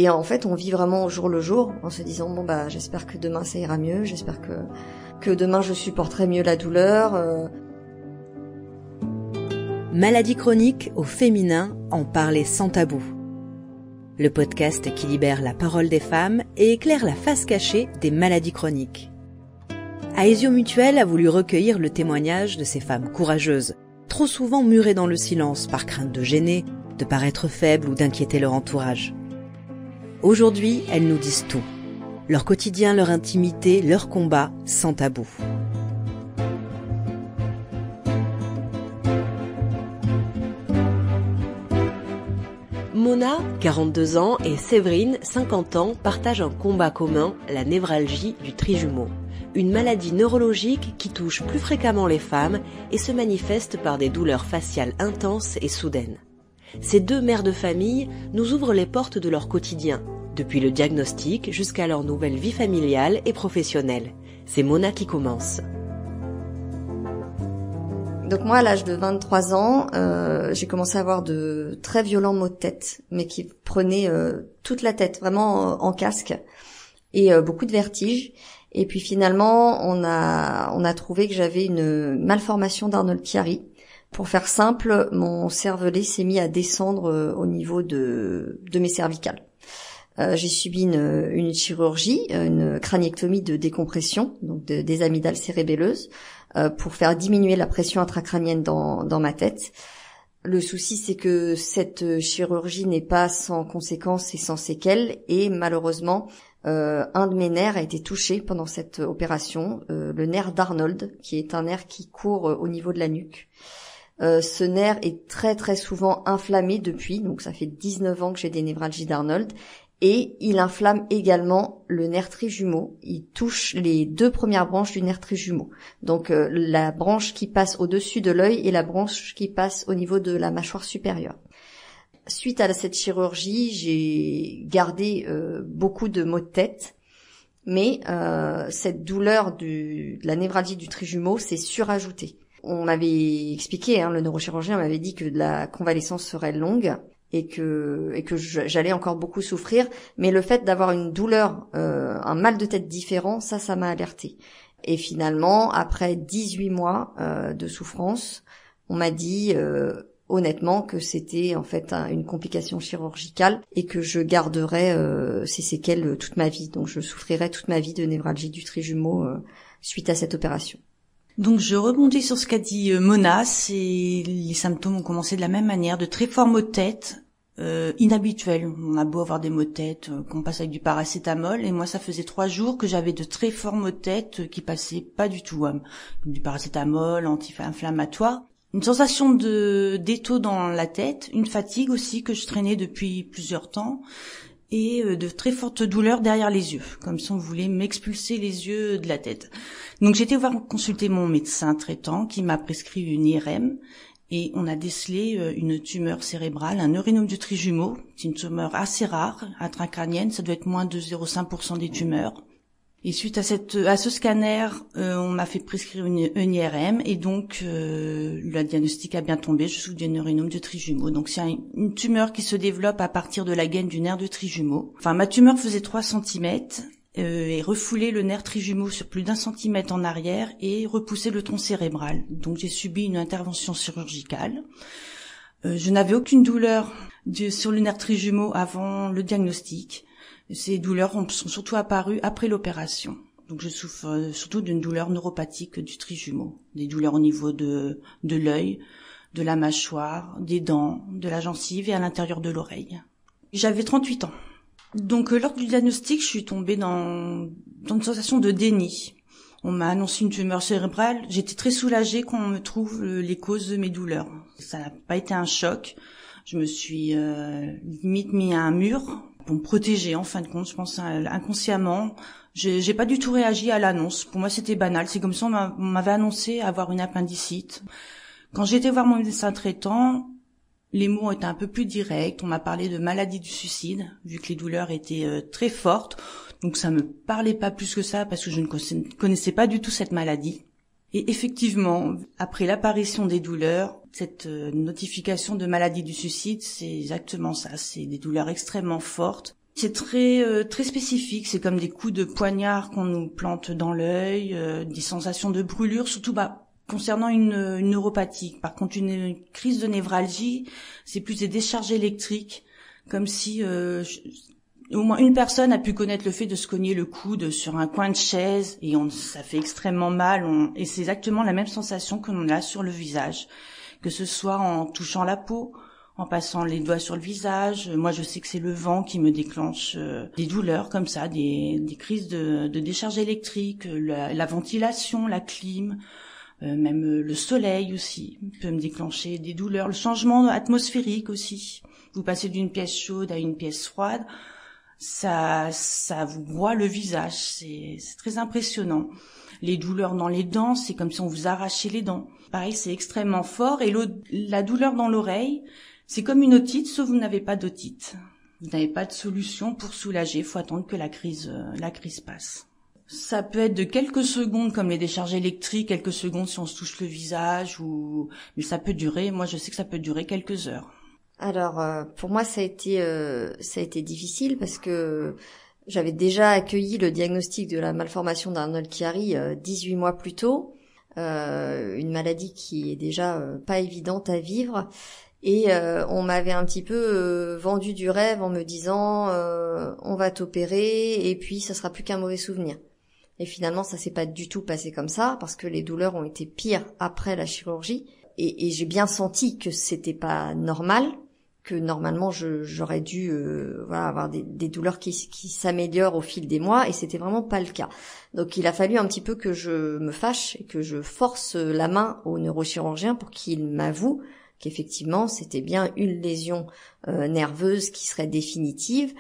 Et en fait, on vit vraiment au jour le jour, en se disant bon bah j'espère que demain ça ira mieux, j'espère que demain je supporterai mieux la douleur. Maladie chronique au féminin, en parler sans tabou. Le podcast qui libère la parole des femmes et éclaire la face cachée des maladies chroniques. Aesio Mutuel a voulu recueillir le témoignage de ces femmes courageuses, trop souvent murées dans le silence par crainte de gêner, de paraître faibles ou d'inquiéter leur entourage. Aujourd'hui, elles nous disent tout. Leur quotidien, leur intimité, leur combat, sans tabou. Mona, 42 ans, et Séverine, 50 ans, partagent un combat commun, la névralgie du trijumeau. Une maladie neurologique qui touche plus fréquemment les femmes et se manifeste par des douleurs faciales intenses et soudaines. Ces deux mères de famille nous ouvrent les portes de leur quotidien, depuis le diagnostic jusqu'à leur nouvelle vie familiale et professionnelle. C'est Mona qui commence. Donc moi, à l'âge de 23 ans, j'ai commencé à avoir de très violents maux de tête, mais qui prenaient toute la tête, vraiment en casque, et beaucoup de vertiges. Et puis finalement, on a trouvé que j'avais une malformation d'Arnold-Chiari. Pour faire simple, mon cervelet s'est mis à descendre au niveau de mes cervicales. J'ai subi une chirurgie, une craniectomie de décompression, donc des amygdales cérébelleuses, pour faire diminuer la pression intracrânienne dans ma tête. Le souci, c'est que cette chirurgie n'est pas sans conséquences et sans séquelles, et malheureusement, un de mes nerfs a été touché pendant cette opération, le nerf d'Arnold, qui est un nerf qui court au niveau de la nuque. Ce nerf est très très souvent inflammé depuis, donc ça fait 19 ans que j'ai des névralgies d'Arnold, et il inflamme également le nerf trijumeau. Il touche les deux premières branches du nerf trijumeau. Donc la branche qui passe au-dessus de l'œil et la branche qui passe au niveau de la mâchoire supérieure. Suite à cette chirurgie, j'ai gardé beaucoup de maux de tête, mais cette douleur de la névralgie du trijumeau s'est surajoutée. On m'avait expliqué, le neurochirurgien m'avait dit que la convalescence serait longue, et que j'allais encore beaucoup souffrir, mais le fait d'avoir une douleur, un mal de tête différent, ça m'a alertée. Et finalement, après 18 mois de souffrance, on m'a dit honnêtement que c'était en fait une complication chirurgicale et que je garderais ces séquelles toute ma vie. Donc je souffrirais toute ma vie de névralgie du trijumeau suite à cette opération. Donc je rebondis sur ce qu'a dit Mona, les symptômes ont commencé de la même manière, de très forts maux de tête, inhabituels. On a beau avoir des maux de tête qu'on passe avec du paracétamol, et moi ça faisait 3 jours que j'avais de très forts maux de tête qui passaient pas du tout. Du paracétamol, anti-inflammatoire. Une sensation d'étau dans la tête, une fatigue aussi que je traînais depuis plusieurs temps, et de très fortes douleurs derrière les yeux, comme si on voulait m'expulser les yeux de la tête. Donc j'ai été voir consulter mon médecin traitant qui m'a prescrit une IRM, et on a décelé une tumeur cérébrale, un neurinome du trijumeau. C'est une tumeur assez rare, intracrânienne, ça doit être moins de 0,5% des tumeurs. Et suite à ce scanner, on m'a fait prescrire une IRM, et donc le diagnostic a bien tombé. Je souffre d'un neurinome du trijumeau. Donc c'est une tumeur qui se développe à partir de la gaine du nerf de trijumeau. Enfin, ma tumeur faisait 3 cm et refoulait le nerf trijumeau sur plus d'1 centimètre en arrière et repoussait le tronc cérebral. Donc j'ai subi une intervention chirurgicale. Je n'avais aucune douleur sur le nerf trijumeau avant le diagnostic. Ces douleurs sont surtout apparues après l'opération. Donc je souffre surtout d'une douleur neuropathique du trijumeau. Des douleurs au niveau de l'œil, de la mâchoire, des dents, de la gencive et à l'intérieur de l'oreille. J'avais 38 ans. Donc lors du diagnostic, je suis tombée dans une sensation de déni. On m'a annoncé une tumeur cérébrale. J'étais très soulagée qu'on me trouve les causes de mes douleurs. Ça n'a pas été un choc. Je me suis limite mis à un mur pour me protéger, en fin de compte, je pense inconsciemment. J'ai pas du tout réagi à l'annonce. Pour moi, c'était banal. C'est comme ça on m'avait annoncé avoir une appendicite. Quand j'ai été voir mon médecin traitant, les mots ont été un peu plus directs. On m'a parlé de maladie du suicide, vu que les douleurs étaient très fortes. Donc ça me parlait pas plus que ça parce que je ne connaissais pas du tout cette maladie. Et effectivement, après l'apparition des douleurs, cette notification de maladie du suicide, c'est exactement ça. C'est des douleurs extrêmement fortes C'est très spécifique, c'est comme des coups de poignard qu'on nous plante dans l'œil, des sensations de brûlure, surtout concernant une neuropathie. Par contre, une crise de névralgie, c'est plus des décharges électriques, comme si au moins une personne a pu connaître le fait de se cogner le coude sur un coin de chaise et ça fait extrêmement mal. Et c'est exactement la même sensation que l'on a sur le visage, que ce soit en touchant la peau, en passant les doigts sur le visage. Moi, je sais que c'est le vent qui me déclenche des douleurs comme ça, des crises de décharge électrique, la ventilation, la clim, même le soleil aussi peut me déclencher des douleurs. Le changement atmosphérique aussi. Vous passez d'une pièce chaude à une pièce froide, ça vous broie le visage. C'est très impressionnant. Les douleurs dans les dents, c'est comme si on vous arrachait les dents. Pareil, c'est extrêmement fort. Et la douleur dans l'oreille, c'est comme une otite, sauf que vous n'avez pas d'otite. Vous n'avez pas de solution pour soulager. Il faut attendre que la crise passe. Ça peut être de quelques secondes, comme les décharges électriques, quelques secondes si on se touche le visage, mais ça peut durer. Moi, je sais que ça peut durer quelques heures. Alors, pour moi, ça a été difficile parce que j'avais déjà accueilli le diagnostic de la malformation d'Arnold-Chiari 18 mois plus tôt, une maladie qui est déjà pas évidente à vivre. Et on m'avait un petit peu vendu du rêve en me disant on va t'opérer et puis ça sera plus qu'un mauvais souvenir. Et finalement, ça s'est pas du tout passé comme ça parce que les douleurs ont été pires après la chirurgie et j'ai bien senti que c'était pas normal, que normalement j'aurais dû avoir des douleurs qui s'améliorent au fil des mois et c'était vraiment pas le cas. Donc il a fallu un petit peu que je me fâche et que je force la main au neurochirurgien pour qu'il m'avoue qu'effectivement c'était bien une lésion nerveuse qui serait définitive.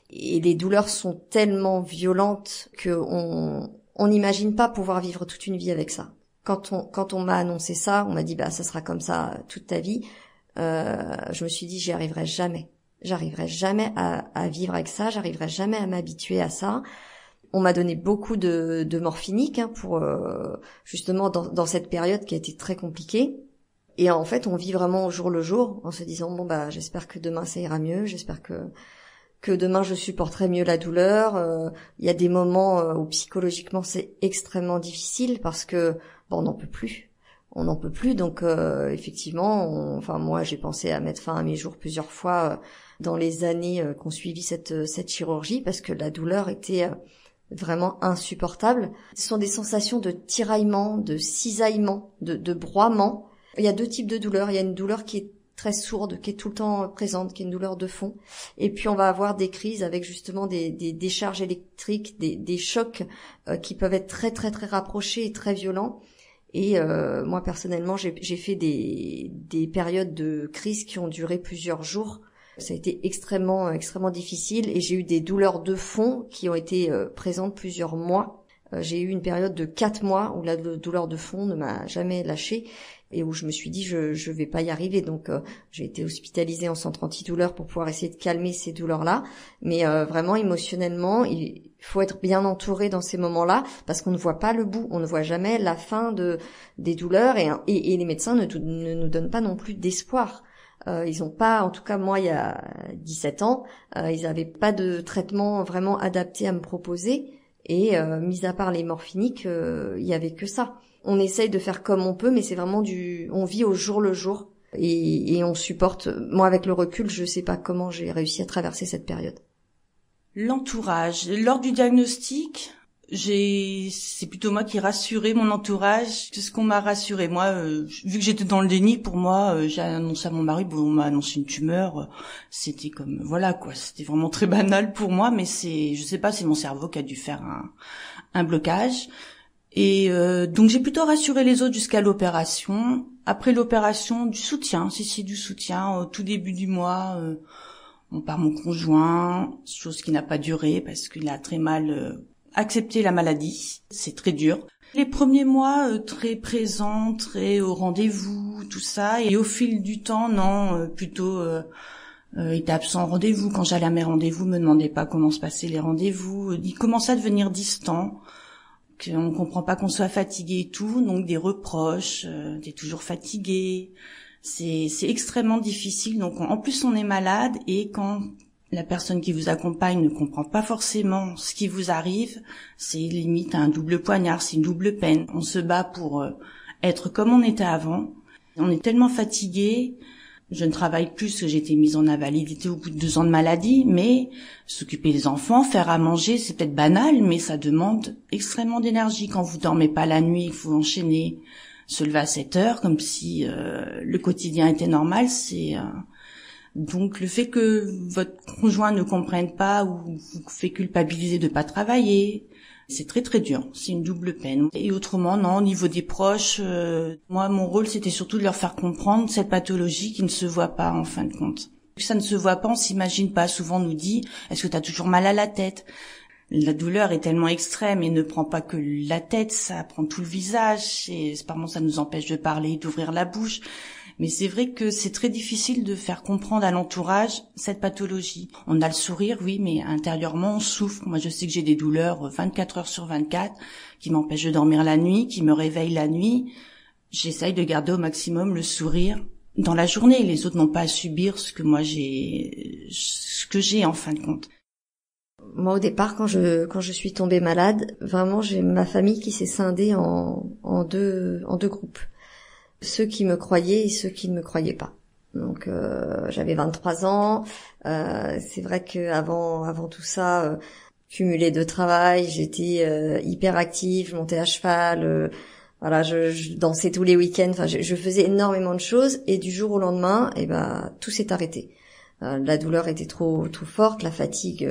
Et les douleurs sont tellement violentes que on n'imagine pas pouvoir vivre toute une vie avec ça. Quand on m'a annoncé ça, on m'a dit ça sera comme ça toute ta vie. Je me suis dit j'y arriverai jamais. J'arriverai jamais à vivre avec ça. J'arriverai jamais à m'habituer à ça. On m'a donné beaucoup de morphinique pour justement dans cette période qui a été très compliquée. Et en fait, on vit vraiment au jour le jour en se disant j'espère que demain ça ira mieux. J'espère que demain je supporterai mieux la douleur. Il y a des moments où psychologiquement c'est extrêmement difficile parce que on n'en peut plus. Donc effectivement, moi j'ai pensé à mettre fin à mes jours plusieurs fois dans les années qu'on suivit cette chirurgie parce que la douleur était vraiment insupportable. Ce sont des sensations de tiraillement, de cisaillement, de broiement. Il y a deux types de douleurs. Il y a une douleur qui est très sourde, qui est tout le temps présente, qui est une douleur de fond. Et puis on va avoir des crises avec justement des décharges électriques, des chocs qui peuvent être très très très rapprochés et très violents. Et moi personnellement, j'ai fait des périodes de crise qui ont duré plusieurs jours. Ça a été extrêmement extrêmement difficile et j'ai eu des douleurs de fond qui ont été présentes plusieurs mois. J'ai eu une période de 4 mois où la douleur de fond ne m'a jamais lâchée et où je me suis dit je vais pas y arriver. Donc j'ai été hospitalisée en centre antidouleur pour pouvoir essayer de calmer ces douleurs-là. Mais vraiment émotionnellement, il faut être bien entouré dans ces moments-là parce qu'on ne voit pas le bout, on ne voit jamais la fin des douleurs et les médecins ne nous donnent pas non plus d'espoir. Ils ont pas, en tout cas moi il y a 17 ans, ils n'avaient pas de traitement vraiment adapté à me proposer. Et mis à part les morphiniques, il y avait que ça. On essaye de faire comme on peut, mais c'est vraiment on vit au jour le jour et on supporte. Moi, avec le recul, je sais pas comment j'ai réussi à traverser cette période. L'entourage. Lors du diagnostic, c'est plutôt moi qui rassurais mon entourage. C'est ce qu'on m'a rassuré. Moi, vu que j'étais dans le déni, pour moi, j'ai annoncé à mon mari, on m'a annoncé une tumeur. C'était comme, voilà quoi, c'était vraiment très banal pour moi, mais je sais pas, c'est mon cerveau qui a dû faire un blocage. Et donc j'ai plutôt rassuré les autres jusqu'à l'opération. Après l'opération, du soutien, du soutien. Au tout début du mois, par mon conjoint, chose qui n'a pas duré parce qu'il a très mal accepté la maladie. C'est très dur. Les premiers mois, très présents, très au rendez-vous, tout ça. Et au fil du temps, non, plutôt... il était absent au rendez-vous. Quand j'allais à mes rendez-vous, me demandait pas comment se passaient les rendez-vous. Il commençait à devenir distant. Qu'on ne comprend pas qu'on soit fatigué et tout, donc des reproches, t'es toujours fatigué, c'est extrêmement difficile. Donc en plus on est malade et quand La personne qui vous accompagne ne comprend pas forcément ce qui vous arrive. C'est limite un double poignard, c'est une double peine. On se bat pour être comme on était avant. On est tellement fatigué. Je ne travaille plus parce que j'ai été mise en invalidité au bout de 2 ans de maladie, mais s'occuper des enfants, faire à manger, c'est peut-être banal, mais ça demande extrêmement d'énergie. Quand vous dormez pas la nuit, il faut enchaîner, se lever à 7 heures, comme si le quotidien était normal. Donc le fait que votre conjoint ne comprenne pas ou vous fait culpabiliser de pas travailler, c'est très très dur, c'est une double peine. Et autrement, non, au niveau des proches, moi mon rôle c'était surtout de leur faire comprendre cette pathologie qui ne se voit pas en fin de compte. Ça ne se voit pas, on s'imagine pas. Souvent on nous dit, est-ce que tu as toujours mal à la tête ? La douleur est tellement extrême et ne prend pas que la tête, ça prend tout le visage et apparemment ça nous empêche de parler, d'ouvrir la bouche. Mais c'est vrai que c'est très difficile de faire comprendre à l'entourage cette pathologie. On a le sourire, oui, mais intérieurement, on souffre. Moi, je sais que j'ai des douleurs 24 heures sur 24 qui m'empêchent de dormir la nuit, qui me réveillent la nuit. J'essaye de garder au maximum le sourire dans la journée. Les autres n'ont pas à subir ce que j'ai en fin de compte. Moi, au départ, quand je suis tombée malade, vraiment, j'ai ma famille qui s'est scindée en deux groupes. Ceux qui me croyaient et ceux qui ne me croyaient pas. Donc j'avais 23 ans, c'est vrai que avant tout ça, cumulé de travail, j'étais hyper active, je montais à cheval, voilà, je dansais tous les week-ends, enfin je faisais énormément de choses et du jour au lendemain, tout s'est arrêté. La douleur était trop forte, la fatigue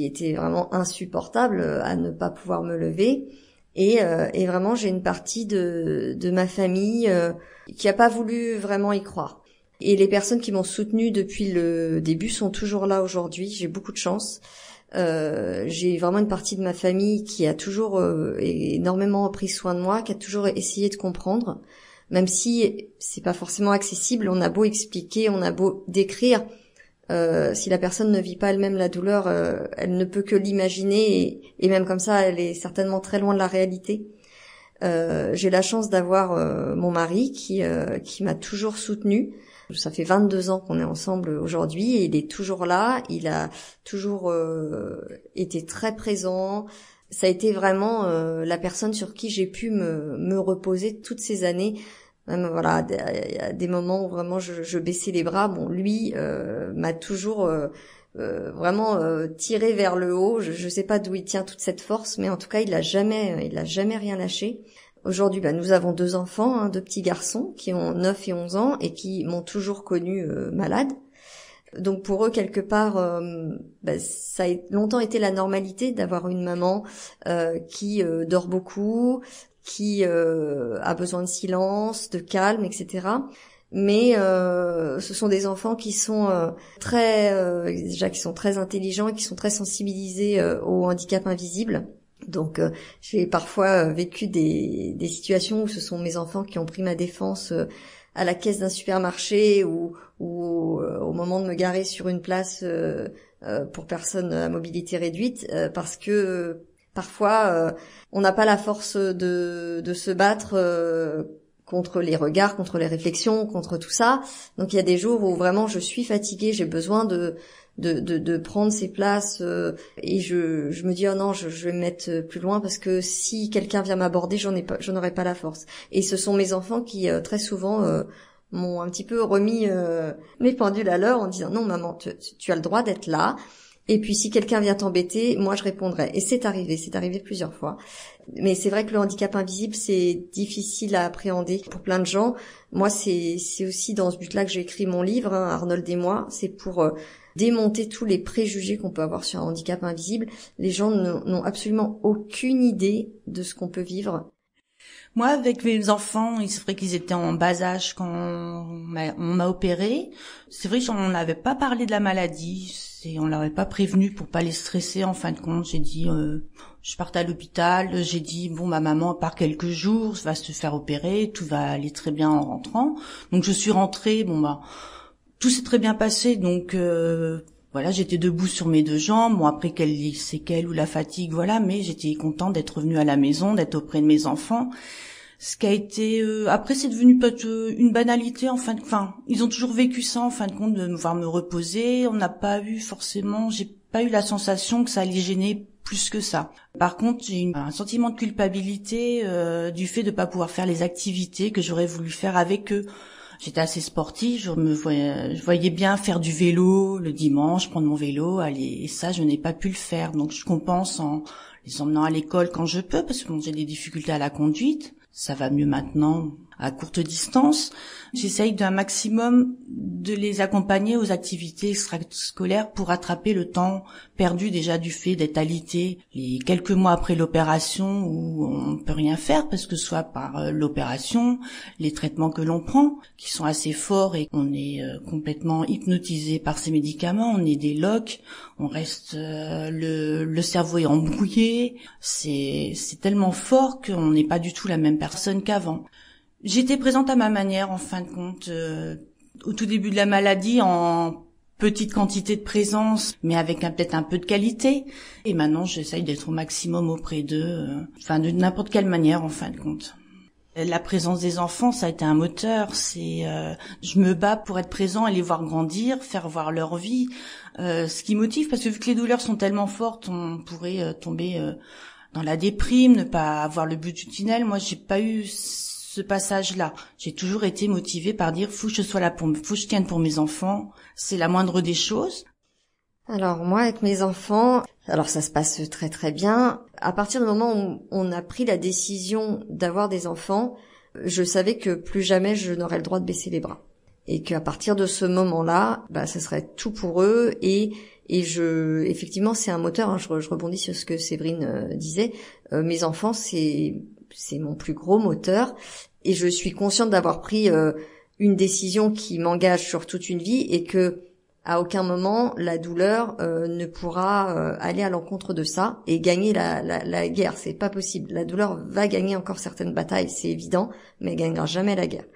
était vraiment insupportable à ne pas pouvoir me lever. Et vraiment, j'ai une partie de ma famille qui a pas voulu vraiment y croire. Et les personnes qui m'ont soutenue depuis le début sont toujours là aujourd'hui. J'ai beaucoup de chance. J'ai vraiment une partie de ma famille qui a toujours énormément pris soin de moi, qui a toujours essayé de comprendre, même si c'est pas forcément accessible. On a beau expliquer, on a beau décrire. Si la personne ne vit pas elle-même la douleur, elle ne peut que l'imaginer et même comme ça, elle est certainement très loin de la réalité. J'ai la chance d'avoir mon mari qui m'a toujours soutenue. Ça fait 22 ans qu'on est ensemble aujourd'hui et il est toujours là. Il a toujours été très présent. Ça a été vraiment la personne sur qui j'ai pu me reposer toutes ces années. Même voilà, il y a des moments où vraiment je baissais les bras. Bon, lui m'a toujours vraiment tiré vers le haut. Je sais pas d'où il tient toute cette force, mais en tout cas, il a jamais rien lâché. Aujourd'hui, nous avons 2 enfants, 2 petits garçons qui ont 9 et 11 ans et qui m'ont toujours connue malade. Donc pour eux, quelque part, ça a longtemps été la normalité d'avoir une maman qui dort beaucoup, qui a besoin de silence, de calme, etc. Mais ce sont des enfants qui sont qui sont très intelligents et qui sont très sensibilisés au handicap invisible. Donc j'ai parfois vécu des situations où ce sont mes enfants qui ont pris ma défense à la caisse d'un supermarché ou au moment de me garer sur une place pour personnes à mobilité réduite parce que parfois, on n'a pas la force de se battre contre les regards, contre les réflexions, contre tout ça. Donc il y a des jours où vraiment je suis fatiguée, j'ai besoin de prendre ces places et je me dis oh non, je vais me mettre plus loin parce que si quelqu'un vient m'aborder, j'en aurai pas la force. Et ce sont mes enfants qui très souvent m'ont un petit peu remis mes pendules à l'heure en disant non maman, tu as le droit d'être là. Et puis si quelqu'un vient t'embêter, moi je répondrai. Et c'est arrivé plusieurs fois. Mais c'est vrai que le handicap invisible, c'est difficile à appréhender pour plein de gens. Moi, c'est aussi dans ce but-là que j'ai écrit mon livre, Arnold et moi. C'est pour démonter tous les préjugés qu'on peut avoir sur un handicap invisible. Les gens n'ont absolument aucune idée de ce qu'on peut vivre. Moi, avec mes enfants, c'est vrai qu'ils étaient en bas âge quand on m'a opéré. C'est vrai qu'on n'avait pas parlé de la maladie. On l'avait pas prévenu pour pas les stresser. En fin de compte, j'ai dit, je partais à l'hôpital. J'ai dit, bon, ma maman part quelques jours, va se faire opérer, tout va aller très bien en rentrant. Donc je suis rentrée. Tout s'est très bien passé. Donc voilà, j'étais debout sur mes 2 jambes. Bon, après les séquelles ou la fatigue, voilà, mais j'étais contente d'être revenue à la maison, d'être auprès de mes enfants. Ce qui a été après c'est devenu peut-être une banalité ils ont toujours vécu ça en fin de compte de me voir me reposer. J'ai pas eu la sensation que ça allait gêner plus que ça. Par contre, j'ai un sentiment de culpabilité du fait de pas pouvoir faire les activités que j'aurais voulu faire avec eux. J'étais assez sportive, je voyais bien faire du vélo le dimanche, prendre mon vélo, aller, et ça je n'ai pas pu le faire. Donc je compense en les emmenant à l'école quand je peux, parce que j'ai des difficultés à la conduite. Ça va mieux maintenant à courte distance. J'essaye d'un maximum de les accompagner aux activités extrascolaires pour rattraper le temps perdu déjà du fait d'être alité. Les quelques mois après l'opération où on peut rien faire parce que soit par l'opération, les traitements que l'on prend qui sont assez forts et qu'on est complètement hypnotisé par ces médicaments, on est des loques, on reste le cerveau est embrouillé, c'est tellement fort qu'on n'est pas du tout la même personne qu'avant. J'étais présente à ma manière, en fin de compte, au tout début de la maladie, en petite quantité de présence, mais avec peut-être un peu de qualité. Et maintenant, j'essaye d'être au maximum auprès d'eux, de n'importe quelle manière, en fin de compte. La présence des enfants, ça a été un moteur. Je me bats pour être présent et les voir grandir, faire voir leur vie. Ce qui motive, parce que vu que les douleurs sont tellement fortes, on pourrait tomber dans la déprime, ne pas avoir le but du tunnel. Moi, j'ai pas eu ce passage-là. J'ai toujours été motivée par dire faut que je sois là faut que je tienne pour mes enfants. C'est la moindre des choses. Alors moi, avec mes enfants, alors ça se passe très très bien. À partir du moment où on a pris la décision d'avoir des enfants, je savais que plus jamais je n'aurais le droit de baisser les bras. Et qu'à partir de ce moment-là, ça serait tout pour eux et effectivement, c'est un moteur, hein, je rebondis sur ce que Séverine disait. Mes enfants, c'est mon plus gros moteur et je suis consciente d'avoir pris une décision qui m'engage sur toute une vie et que à aucun moment la douleur ne pourra aller à l'encontre de ça et gagner la guerre. C'est pas possible. La douleur va gagner encore certaines batailles, c'est évident, mais elle gagnera jamais la guerre.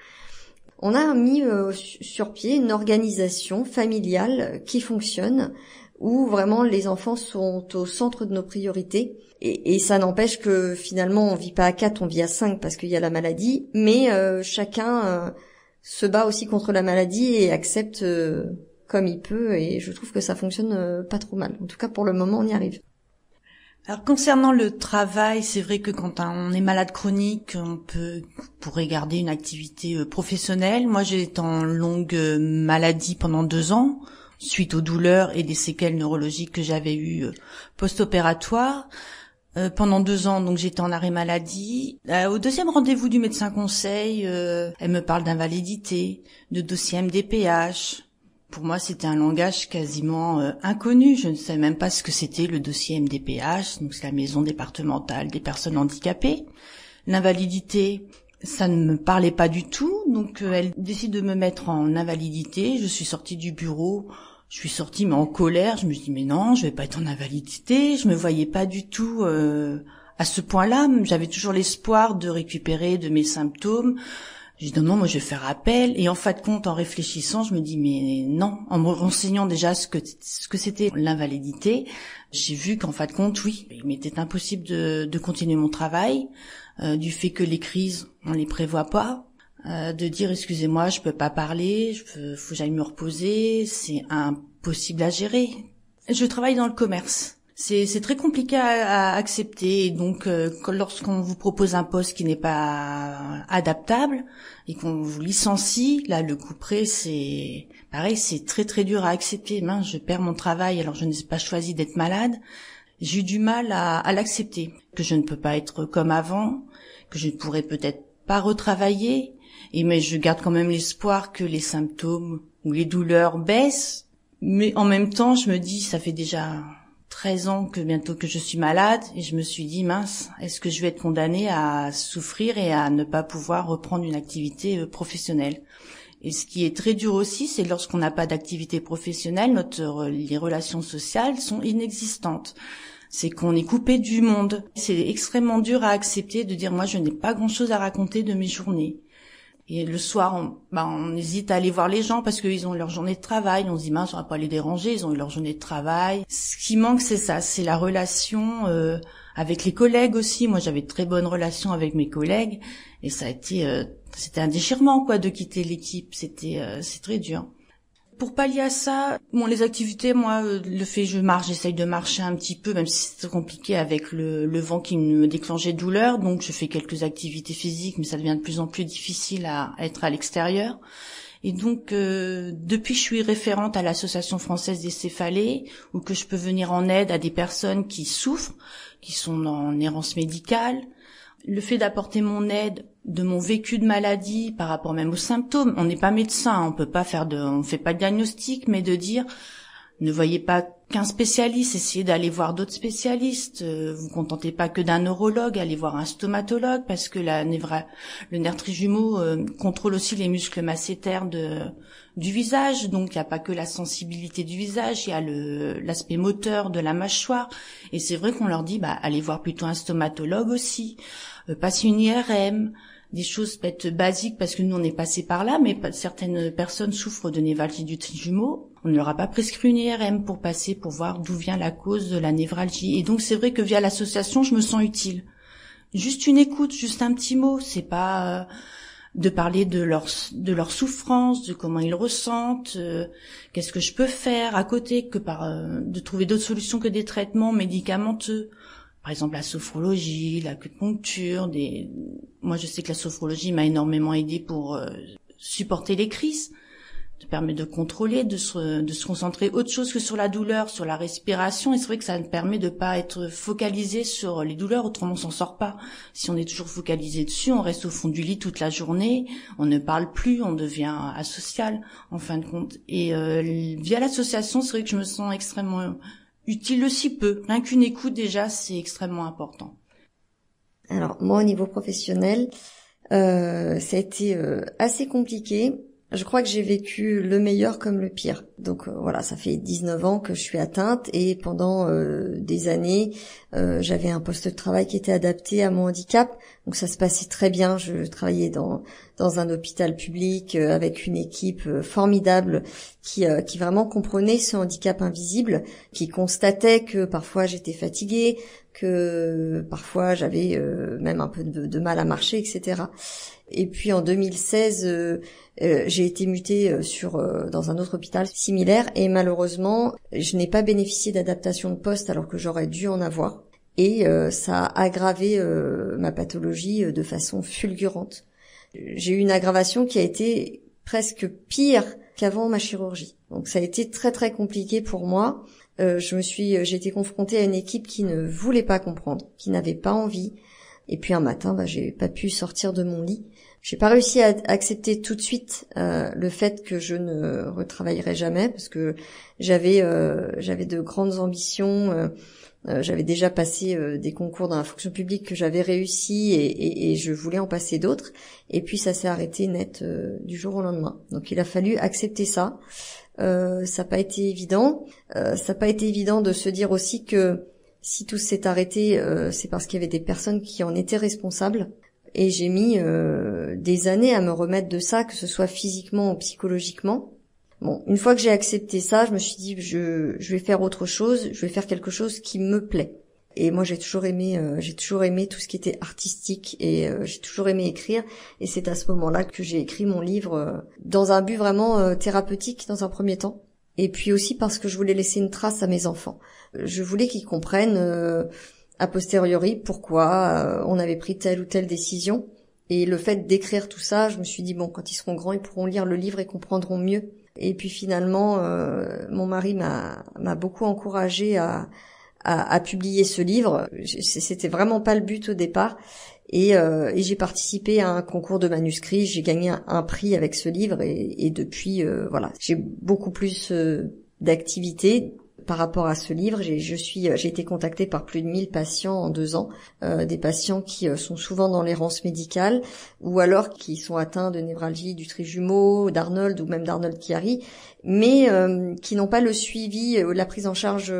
On a mis sur pied une organisation familiale qui fonctionne, où vraiment les enfants sont au centre de nos priorités. Et ça n'empêche que finalement on vit pas à 4, on vit à 5 parce qu'il y a la maladie, mais chacun se bat aussi contre la maladie et accepte comme il peut, et je trouve que ça fonctionne pas trop mal. En tout cas pour le moment on y arrive. Alors concernant le travail, c'est vrai que quand on est malade chronique, on pourrait garder une activité professionnelle. Moi j'ai été en longue maladie pendant 2 ans, suite aux douleurs et des séquelles neurologiques que j'avais eues post-opératoires. Pendant 2 ans, donc j'étais en arrêt maladie. Au deuxième rendez-vous du médecin conseil, elle me parle d'invalidité, de dossier MDPH. Pour moi, c'était un langage quasiment inconnu. Je ne savais même pas ce que c'était le dossier MDPH, donc c'est la maison départementale des personnes handicapées. L'invalidité, ça ne me parlait pas du tout, donc elle décide de me mettre en invalidité. Je suis sortie du bureau, je suis sortie mais en colère. Je me dis mais non, je vais pas être en invalidité. Je me voyais pas du tout à ce point-là. J'avais toujours l'espoir de récupérer de mes symptômes. J'ai dit non, moi je vais faire appel. Et en fin de compte, en réfléchissant, je me dis mais non. En me renseignant déjà ce que c'était l'invalidité, j'ai vu qu'en fin de compte, oui, il m'était impossible de continuer mon travail, du fait que les crises, on les prévoit pas, de dire excusez-moi, je peux pas parler, faut que j'aille me reposer, c'est impossible à gérer. Je travaille dans le commerce. C'est très compliqué à accepter, et donc lorsqu'on vous propose un poste qui n'est pas adaptable et qu'on vous licencie, là le coup près c'est pareil, c'est très très dur à accepter. Je perds mon travail alors je n'ai pas choisi d'être malade. J'ai eu du mal à l'accepter, que je ne peux pas être comme avant, que je ne pourrais peut-être pas retravailler, mais je garde quand même l'espoir que les symptômes ou les douleurs baissent. Mais en même temps, je me dis ça fait déjà 13 ans bientôt que je suis malade, et je me suis dit mince, est-ce que je vais être condamnée à souffrir et à ne pas pouvoir reprendre une activité professionnelle? Et ce qui est très dur aussi, c'est lorsqu'on n'a pas d'activité professionnelle, les relations sociales sont inexistantes. C'est qu'on est coupé du monde. C'est extrêmement dur à accepter de dire moi je n'ai pas grand-chose à raconter de mes journées. Et le soir, on hésite à aller voir les gens parce qu'ils ont leur journée de travail. On se dit, mince, on va pas les déranger, ils ont eu leur journée de travail. Ce qui manque, c'est ça, c'est la relation avec les collègues aussi. Moi, j'avais de très bonnes relations avec mes collègues et ça a été, c'était un déchirement, quoi, de quitter l'équipe. C'est très dur. Pour pallier à ça, les activités, moi, j'essaye de marcher un petit peu, même si c'est compliqué avec le vent qui me déclenchait de douleur. Donc, je fais quelques activités physiques, mais ça devient de plus en plus difficile à être à l'extérieur. Et donc, depuis que je suis référente à l'Association française des céphalées, où que je peux venir en aide à des personnes qui souffrent, qui sont en errance médicale, le fait d'apporter mon aide de mon vécu de maladie par rapport même aux symptômes, on n'est pas médecin, on fait pas de diagnostic, mais de dire ne voyez pas qu'un spécialiste, essayez d'aller voir d'autres spécialistes, vous contentez pas que d'un neurologue, allez voir un stomatologue parce que le nerf trijumeau contrôle aussi les muscles masséters du visage, donc il n'y a pas que la sensibilité du visage, il y a l'aspect moteur de la mâchoire, et c'est vrai qu'on leur dit allez voir plutôt un stomatologue aussi, passez une IRM, des choses peut-être basiques parce que nous on est passé par là, mais certaines personnes souffrent de névralgie du trijumeau, on ne leur a pas prescrit une IRM pour voir d'où vient la cause de la névralgie, et donc c'est vrai que via l'association je me sens utile. Juste une écoute, juste un petit mot, c'est pas de parler de leur souffrance, de comment ils ressentent, qu'est-ce que je peux faire à côté, de trouver d'autres solutions que des traitements médicamenteux. Par exemple, la sophrologie, l'acupuncture, moi je sais que la sophrologie m'a énormément aidé pour supporter les crises, de permettre de contrôler, de se concentrer autre chose que sur la douleur, sur la respiration, et c'est vrai que ça me permet de pas être focalisé sur les douleurs, autrement on s'en sort pas. Si on est toujours focalisé dessus, on reste au fond du lit toute la journée, on ne parle plus, on devient asocial en fin de compte. Et via l'association, c'est vrai que je me sens extrêmement utile aussi peu. Rien qu'une écoute déjà, c'est extrêmement important. Alors moi au niveau professionnel, ça a été assez compliqué. Je crois que j'ai vécu le meilleur comme le pire. Donc voilà, ça fait 19 ans que je suis atteinte et pendant des années, j'avais un poste de travail qui était adapté à mon handicap. Donc ça se passait très bien. Je travaillais dans un hôpital public avec une équipe formidable qui vraiment comprenait ce handicap invisible, qui constatait que parfois j'étais fatiguée, que parfois j'avais même un peu de mal à marcher, etc. Et puis en 2016, j'ai été mutée dans un autre hôpital similaire et malheureusement, je n'ai pas bénéficié d'adaptation de poste alors que j'aurais dû en avoir. Et ça a aggravé ma pathologie de façon fulgurante. J'ai eu une aggravation qui a été presque pire qu'avant ma chirurgie. Donc ça a été très très compliqué pour moi. J'ai été confrontée à une équipe qui ne voulait pas comprendre, qui n'avait pas envie. Et puis un matin, j'ai pas pu sortir de mon lit. J'ai pas réussi à accepter tout de suite le fait que je ne retravaillerai jamais parce que j'avais de grandes ambitions. J'avais déjà passé des concours dans la fonction publique que j'avais réussi et je voulais en passer d'autres. Et puis ça s'est arrêté net du jour au lendemain. Donc il a fallu accepter ça. Ça n'a pas été évident. Ça n'a pas été évident de se dire aussi que si tout s'est arrêté, c'est parce qu'il y avait des personnes qui en étaient responsables. Et j'ai mis des années à me remettre de ça, que ce soit physiquement ou psychologiquement. Bon, une fois que j'ai accepté ça, je me suis dit je vais faire autre chose, je vais faire quelque chose qui me plaît. Et moi j'ai toujours aimé tout ce qui était artistique et j'ai toujours aimé écrire. Et c'est à ce moment-là que j'ai écrit mon livre dans un but vraiment thérapeutique dans un premier temps. Et puis aussi parce que je voulais laisser une trace à mes enfants. Je voulais qu'ils comprennent a posteriori pourquoi on avait pris telle ou telle décision. Et le fait d'écrire tout ça, je me suis dit bon, quand ils seront grands, ils pourront lire le livre et comprendront mieux. Et puis finalement, mon mari m'a beaucoup encouragée à publier ce livre. C'était vraiment pas le but au départ. Et j'ai participé à un concours de manuscrits. J'ai gagné un prix avec ce livre et depuis, voilà, j'ai beaucoup plus d'activités par rapport à ce livre. J'ai été contactée par plus de 1000 patients en 2 ans, des patients qui sont souvent dans l'errance médicale ou alors qui sont atteints de névralgie du trijumeau, d'Arnold ou même d'Arnold-Chiari, mais qui n'ont pas le suivi, la prise en charge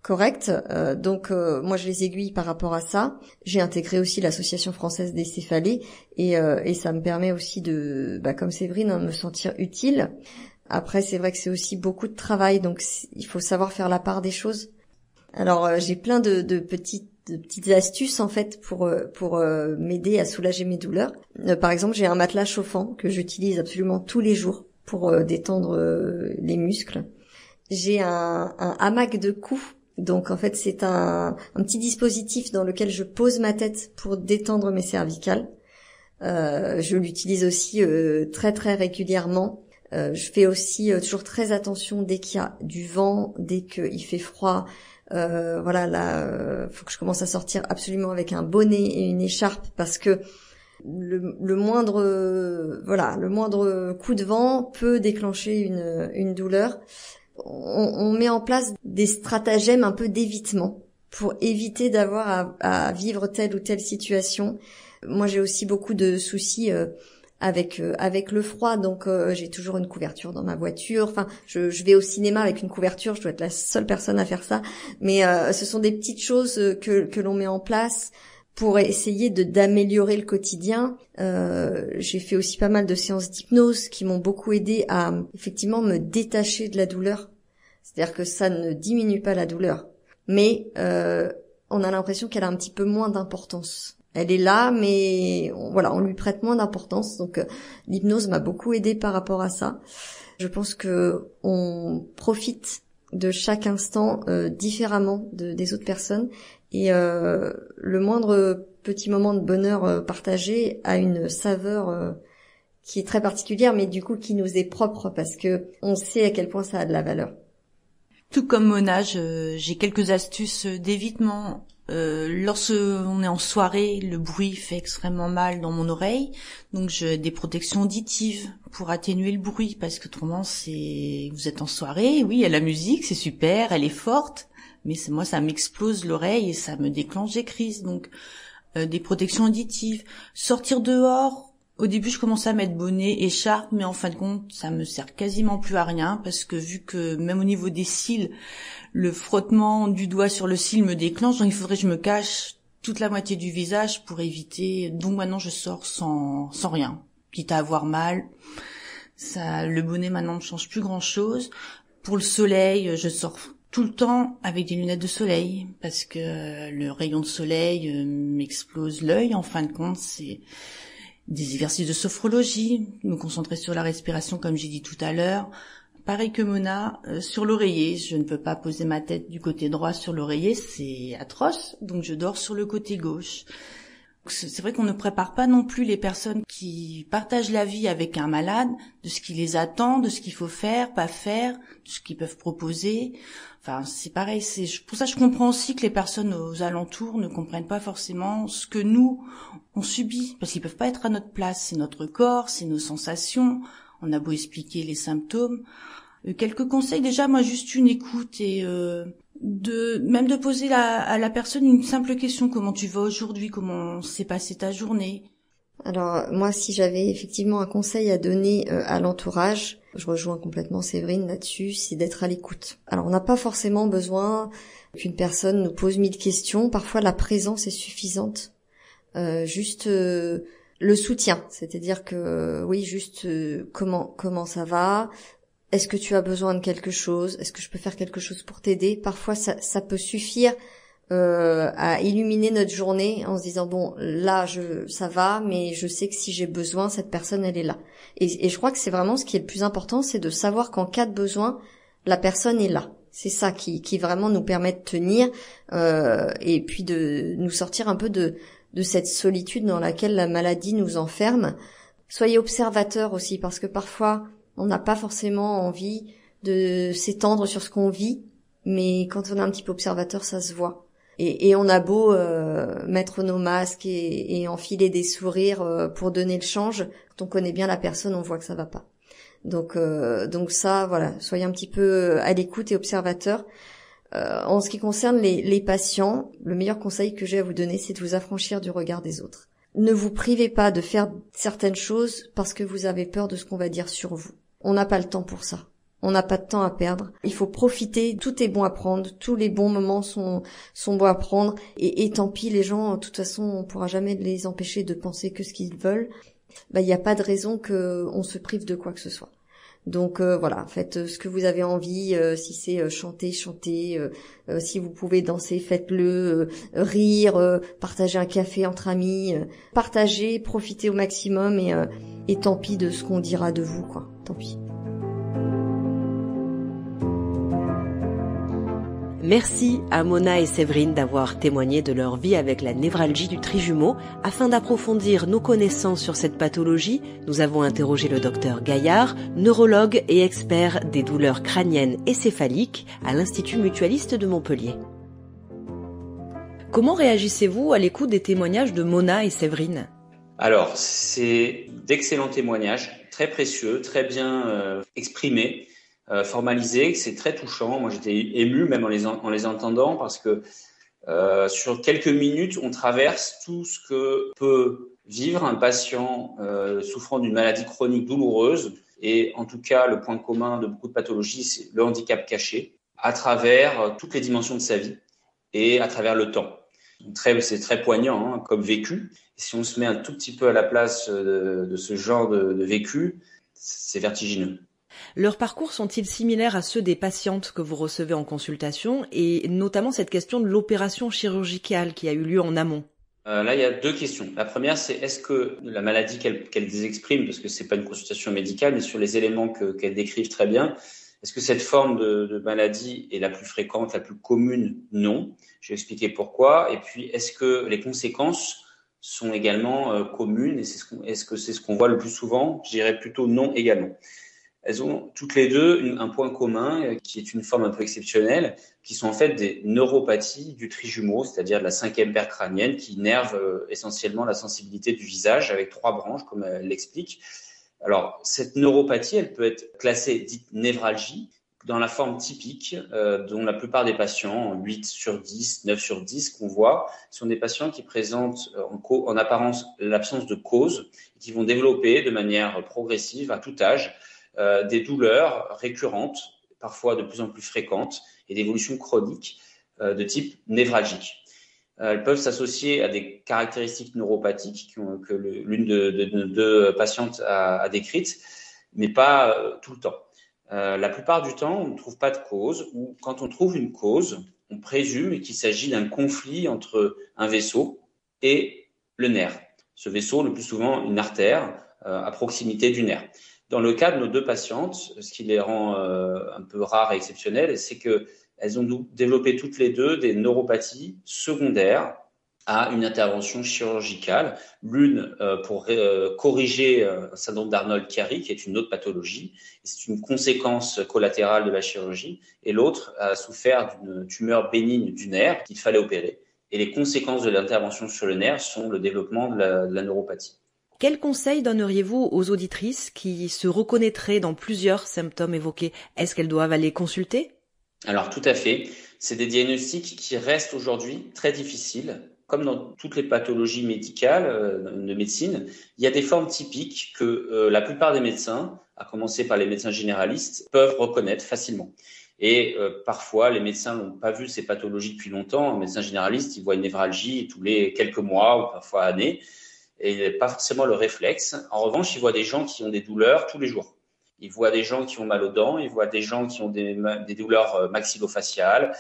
correctes. Donc moi je les aiguille par rapport à ça. J'ai intégré aussi l'association française des céphalées et ça me permet aussi de, comme Séverine, me sentir utile. Après c'est vrai que c'est aussi beaucoup de travail, donc il faut savoir faire la part des choses. Alors j'ai plein de petites astuces en fait pour m'aider à soulager mes douleurs. Par exemple, j'ai un matelas chauffant que j'utilise absolument tous les jours pour détendre les muscles. J'ai un hamac de cou. Donc en fait, c'est un petit dispositif dans lequel je pose ma tête pour détendre mes cervicales. Je l'utilise aussi très très régulièrement. Je fais aussi toujours très attention dès qu'il y a du vent, dès qu'il fait froid. Voilà, là, faut que je commence à sortir absolument avec un bonnet et une écharpe parce que le moindre coup de vent peut déclencher une douleur. On met en place des stratagèmes un peu d'évitement pour éviter d'avoir à vivre telle ou telle situation. Moi, j'ai aussi beaucoup de soucis avec le froid, donc j'ai toujours une couverture dans ma voiture. Enfin, je vais au cinéma avec une couverture, je dois être la seule personne à faire ça. Mais ce sont des petites choses que l'on met en place pour essayer d'améliorer le quotidien. J'ai fait aussi pas mal de séances d'hypnose qui m'ont beaucoup aidé à effectivement me détacher de la douleur. C'est-à-dire que ça ne diminue pas la douleur, mais on a l'impression qu'elle a un petit peu moins d'importance. Elle est là, mais on lui prête moins d'importance. Donc l'hypnose m'a beaucoup aidé par rapport à ça. Je pense que on profite de chaque instant différemment des autres personnes, et le moindre petit moment de bonheur partagé a une saveur qui est très particulière, mais du coup qui nous est propre parce que on sait à quel point ça a de la valeur. Tout comme Mona, j'ai quelques astuces d'évitement. Lorsque on est en soirée, le bruit fait extrêmement mal dans mon oreille, donc j'ai des protections auditives pour atténuer le bruit, parce que autrement vous êtes en soirée, oui, il y a la musique, c'est super, elle est forte, mais moi ça m'explose l'oreille et ça me déclenche des crises. Donc des protections auditives, sortir dehors. Au début, je commençais à mettre bonnet, écharpe, mais en fin de compte, ça me sert quasiment plus à rien, parce que vu que même au niveau des cils, le frottement du doigt sur le cil me déclenche, donc il faudrait que je me cache toute la moitié du visage pour éviter. Donc maintenant, je sors sans rien, quitte à avoir mal. Le bonnet maintenant ne change plus grand-chose. Pour le soleil, je sors tout le temps avec des lunettes de soleil, parce que le rayon de soleil m'explose l'œil. En fin de compte, c'est des exercices de sophrologie, me concentrer sur la respiration comme j'ai dit tout à l'heure. Pareil que Mona, sur l'oreiller, je ne peux pas poser ma tête du côté droit sur l'oreiller, c'est atroce, donc je dors sur le côté gauche. C'est vrai qu'on ne prépare pas non plus les personnes qui partagent la vie avec un malade de ce qui les attend, de ce qu'il faut faire, pas faire, de ce qu'ils peuvent proposer. Enfin, c'est pareil, pour ça je comprends aussi que les personnes aux alentours ne comprennent pas forcément ce que nous, on subit, parce qu'ils peuvent pas être à notre place. C'est notre corps, c'est nos sensations, on a beau expliquer les symptômes. Quelques conseils, déjà, moi, juste une écoute et de poser à la personne une simple question: comment tu vas aujourd'hui, comment s'est passée ta journée? Alors moi, si j'avais effectivement un conseil à donner à l'entourage, je rejoins complètement Séverine là-dessus, c'est d'être à l'écoute. Alors on n'a pas forcément besoin qu'une personne nous pose 1000 questions, parfois la présence est suffisante. Juste le soutien, c'est-à-dire que oui, juste comment ça va, est-ce que tu as besoin de quelque chose, est-ce que je peux faire quelque chose pour t'aider. Parfois ça peut suffire à illuminer notre journée en se disant bon, là ça va, mais je sais que si j'ai besoin, cette personne elle est là. Et je crois que c'est vraiment ce qui est le plus important, c'est de savoir qu'en cas de besoin, la personne est là. C'est ça qui vraiment nous permet de tenir et puis de nous sortir un peu de cette solitude dans laquelle la maladie nous enferme. Soyez observateurs aussi, parce que parfois on n'a pas forcément envie de s'étendre sur ce qu'on vit, mais quand on est un petit peu observateur, ça se voit. Et on a beau mettre nos masques et enfiler des sourires pour donner le change, quand on connaît bien la personne, on voit que ça va pas. Donc ça, voilà, soyez un petit peu à l'écoute et observateur. En ce qui concerne les patients, le meilleur conseil que j'ai à vous donner, c'est de vous affranchir du regard des autres. Ne vous privez pas de faire certaines choses parce que vous avez peur de ce qu'on va dire sur vous. On n'a pas le temps pour ça. On n'a pas de temps à perdre. Il faut profiter. Tout est bon à prendre. Tous les bons moments sont bons à prendre. Et tant pis, les gens, de toute façon, on pourra jamais les empêcher de penser que ce qu'ils veulent. Il n'y a pas de raison qu'on se prive de quoi que ce soit. Donc voilà, faites ce que vous avez envie. Si c'est chanter, chantez. Si vous pouvez danser, faites-le. Rire, partager un café entre amis. Partagez, profitez au maximum et tant pis de ce qu'on dira de vous, quoi. Tant pis. Merci à Mona et Séverine d'avoir témoigné de leur vie avec la névralgie du trijumeau. Afin d'approfondir nos connaissances sur cette pathologie, nous avons interrogé le docteur Gaillard, neurologue et expert des douleurs crâniennes et céphaliques à l'Institut mutualiste de Montpellier. Comment réagissez-vous à l'écoute des témoignages de Mona et Séverine ? Alors, c'est d'excellents témoignages, très précieux, très bien exprimés. Formalisé, c'est très touchant. Moi, j'étais ému même en les entendant parce que sur quelques minutes, on traverse tout ce que peut vivre un patient souffrant d'une maladie chronique douloureuse. Et en tout cas, le point commun de beaucoup de pathologies, c'est le handicap caché à travers toutes les dimensions de sa vie et à travers le temps. C'est très poignant comme vécu. Et si on se met un tout petit peu à la place de ce genre de vécu, c'est vertigineux. Leurs parcours sont-ils similaires à ceux des patientes que vous recevez en consultation et notamment cette question de l'opération chirurgicale qui a eu lieu en amont? Là, il y a deux questions. La première, c'est est-ce que la maladie qu'elles expriment, parce que c'est pas une consultation médicale, mais sur les éléments qu'elles décrivent très bien, est-ce que cette forme de maladie est la plus fréquente, la plus commune? Non. Je vais expliquer pourquoi. Et puis, est-ce que les conséquences sont également communes et est-ce que c'est ce qu'on voit le plus souvent? Je dirais plutôt non également. Elles ont toutes les deux un point commun qui est une forme un peu exceptionnelle, qui sont en fait des neuropathies du trijumeau, c'est-à-dire de la cinquième paire crânienne qui innerve essentiellement la sensibilité du visage avec 3 branches, comme elle l'explique. Alors, cette neuropathie, elle peut être classée dite névralgie dans la forme typique dont la plupart des patients, 8 sur 10, 9 sur 10 qu'on voit, sont des patients qui présentent en apparence l'absence de cause, qui vont développer de manière progressive à tout âge des douleurs récurrentes, parfois de plus en plus fréquentes, et d'évolution chronique de type névralgique. Elles peuvent s'associer à des caractéristiques neuropathiques que l'une de nos deux patientes a décrites, mais pas tout le temps. La plupart du temps, on ne trouve pas de cause, ou quand on trouve une cause, on présume qu'il s'agit d'un conflit entre un vaisseau et le nerf. Ce vaisseau, le plus souvent, une artère à proximité du nerf. Dans le cas de nos deux patientes, ce qui les rend un peu rares et exceptionnelles, c'est qu'elles ont développé toutes les deux des neuropathies secondaires à une intervention chirurgicale, l'une pour corriger un syndrome d'Arnold-Chiari, qui est une autre pathologie, c'est une conséquence collatérale de la chirurgie, et l'autre a souffert d'une tumeur bénigne du nerf qu'il fallait opérer. Et les conséquences de l'intervention sur le nerf sont le développement de la neuropathie. Quels conseils donneriez-vous aux auditrices qui se reconnaîtraient dans plusieurs symptômes évoqués? Est-ce qu'elles doivent aller consulter? Alors tout à fait. C'est des diagnostics qui restent aujourd'hui très difficiles. Comme dans toutes les pathologies médicales de médecine, il y a des formes typiques que la plupart des médecins, à commencer par les médecins généralistes, peuvent reconnaître facilement. Et parfois, les médecins n'ont pas vu ces pathologies depuis longtemps. Un médecin généraliste, il voit une névralgie tous les quelques mois ou parfois années. Et il n'a pas forcément le réflexe. En revanche, il voit des gens qui ont des douleurs tous les jours. Il voit des gens qui ont mal aux dents, il voit des gens qui ont des douleurs maxillofaciales,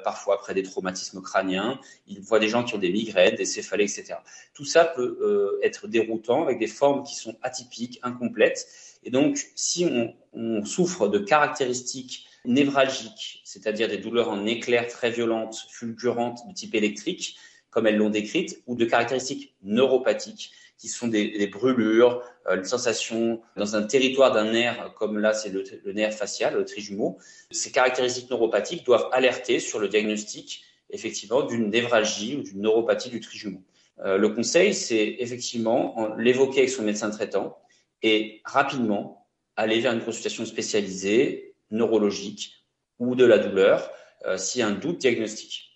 parfois après des traumatismes crâniens. Il voit des gens qui ont des migraines, des céphalées, etc. Tout ça peut être déroutant avec des formes qui sont atypiques, incomplètes. Et donc, si on souffre de caractéristiques névralgiques, c'est-à-dire des douleurs en éclairs très violentes, fulgurantes de type électrique, comme elles l'ont décrite, ou de caractéristiques neuropathiques, qui sont des brûlures, une sensation dans un territoire d'un nerf, comme là c'est le nerf facial, le trijumeau. Ces caractéristiques neuropathiques doivent alerter sur le diagnostic, effectivement, d'une névralgie ou d'une neuropathie du trijumeau. Le conseil, c'est effectivement l'évoquer avec son médecin traitant et rapidement aller vers une consultation spécialisée, neurologique ou de la douleur, s'il y a un doute diagnostique.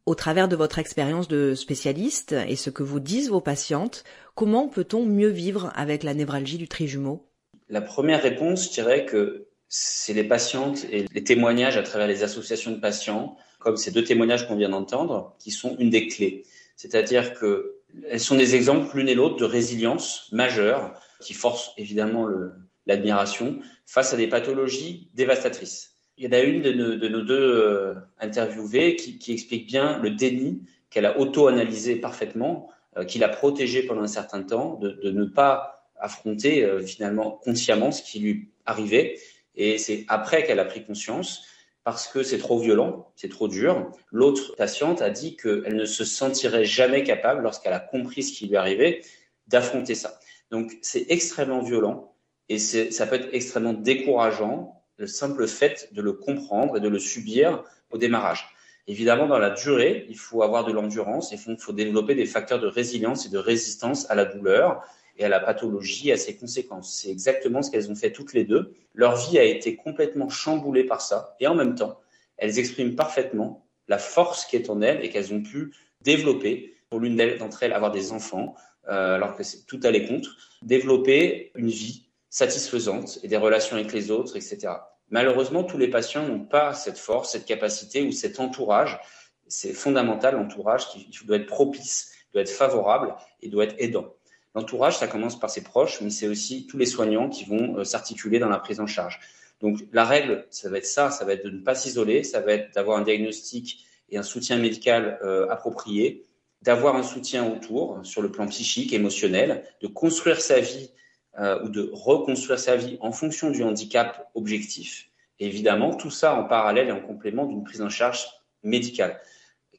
Au travers de votre expérience de spécialiste et ce que vous disent vos patientes, comment peut-on mieux vivre avec la névralgie du trijumeau? La première réponse, je dirais que c'est les patientes et les témoignages à travers les associations de patients, comme ces 2 témoignages qu'on vient d'entendre, qui sont une des clés. C'est-à-dire que elles sont des exemples l'une et l'autre de résilience majeure qui forcent évidemment l'admiration face à des pathologies dévastatrices. Il y en a une de nos 2 interviewées qui explique bien le déni qu'elle a auto-analysé parfaitement, qui l'a protégée pendant un certain temps de ne pas affronter finalement consciemment ce qui lui arrivait. Et c'est après qu'elle a pris conscience, parce que c'est trop violent, c'est trop dur. L'autre patiente a dit qu'elle ne se sentirait jamais capable, lorsqu'elle a compris ce qui lui arrivait, d'affronter ça. Donc c'est extrêmement violent et ça peut être extrêmement décourageant, le simple fait de le comprendre et de le subir au démarrage. Évidemment, dans la durée, il faut avoir de l'endurance, il faut développer des facteurs de résilience et de résistance à la douleur et à la pathologie et à ses conséquences. C'est exactement ce qu'elles ont fait toutes les 2. Leur vie a été complètement chamboulée par ça et en même temps, elles expriment parfaitement la force qui est en elles et qu'elles ont pu développer, pour l'une d'entre elles, avoir des enfants, alors que tout allait contre, développer une vie satisfaisante et des relations avec les autres, etc. Malheureusement, tous les patients n'ont pas cette force, cette capacité ou cet entourage. C'est fondamental, l'entourage qui doit être propice, doit être favorable et doit être aidant. L'entourage, ça commence par ses proches, mais c'est aussi tous les soignants qui vont s'articuler dans la prise en charge. Donc la règle, ça va être de ne pas s'isoler, ça va être d'avoir un diagnostic et un soutien médical approprié, d'avoir un soutien autour sur le plan psychique, émotionnel, de construire sa vie ou de reconstruire sa vie en fonction du handicap objectif. Et évidemment, tout ça en parallèle et en complément d'une prise en charge médicale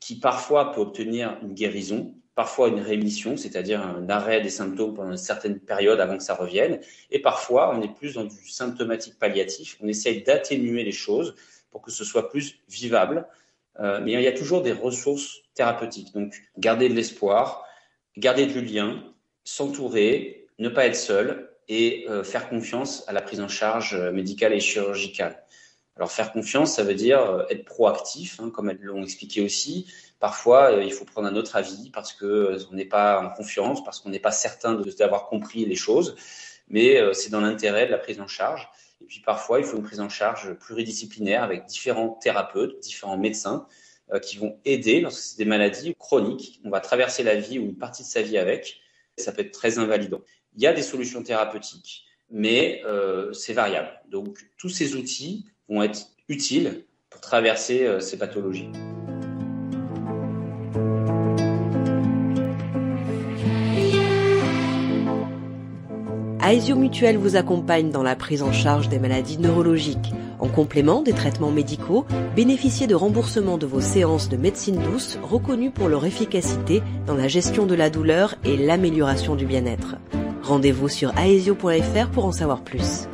qui parfois peut obtenir une guérison, parfois une rémission, c'est-à-dire un arrêt des symptômes pendant une certaine période avant que ça revienne. Et parfois, on est plus dans du symptomatique palliatif. On essaye d'atténuer les choses pour que ce soit plus vivable. Mais il y a toujours des ressources thérapeutiques. Donc, garder de l'espoir, garder du lien, s'entourer, ne pas être seul et faire confiance à la prise en charge médicale et chirurgicale. Alors, faire confiance, ça veut dire être proactif, comme elles l'ont expliqué aussi. Parfois, il faut prendre un autre avis parce qu'on n'est pas en confiance, parce qu'on n'est pas certain d'avoir compris les choses. Mais c'est dans l'intérêt de la prise en charge. Et puis parfois, il faut une prise en charge pluridisciplinaire avec différents thérapeutes, différents médecins qui vont aider lorsque c'est des maladies chroniques. On va traverser la vie ou une partie de sa vie avec. Ça peut être très invalidant. Il y a des solutions thérapeutiques, mais c'est variable. Donc, tous ces outils vont être utiles pour traverser ces pathologies. Aesio Mutuelle vous accompagne dans la prise en charge des maladies neurologiques. En complément des traitements médicaux, bénéficiez de remboursement de vos séances de médecine douce reconnues pour leur efficacité dans la gestion de la douleur et l'amélioration du bien-être. Rendez-vous sur aesio.fr pour en savoir plus.